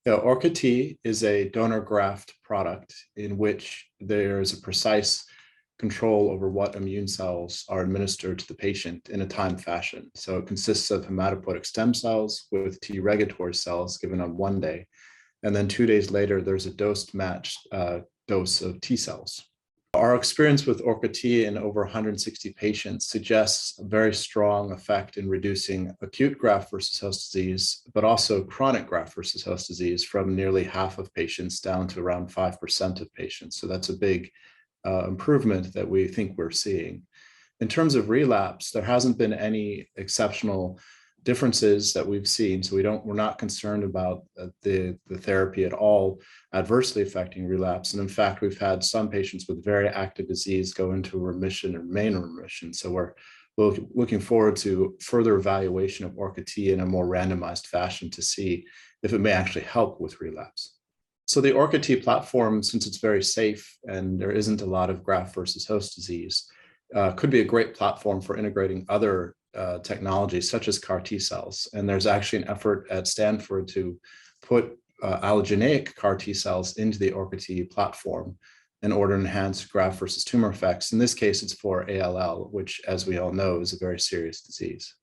Yeah, Orca-T is a donor graft product in which there is a precise control over what immune cells are administered to the patient in a timed fashion. So it consists of hematopoietic stem cells with T regulatory cells given on one day. And then 2 days later, there's a dose-matched dose of T cells. Our experience with Orca-T in over 160 patients suggests a very strong effect in reducing acute graft-versus-host disease, but also chronic graft-versus-host disease from nearly half of patients down to around 5% of patients. So that's a big improvement that we think we're seeing. In terms of relapse, there hasn't been any exceptional differences that we've seen. So we're not concerned about the therapy at all adversely affecting relapse. And in fact, we've had some patients with very active disease go into remission and remain in remission. So we're looking forward to further evaluation of Orca-T in a more randomized fashion to see if it may actually help with relapse. So the Orca-T platform, since it's very safe and there isn't a lot of graft versus host disease, could be a great platform for integrating other technologies such as CAR T cells. And there's actually an effort at Stanford to put allogeneic CAR T cells into the Orca-T platform in order to enhance graft versus tumor effects. In this case, it's for ALL, which, as we all know, is a very serious disease.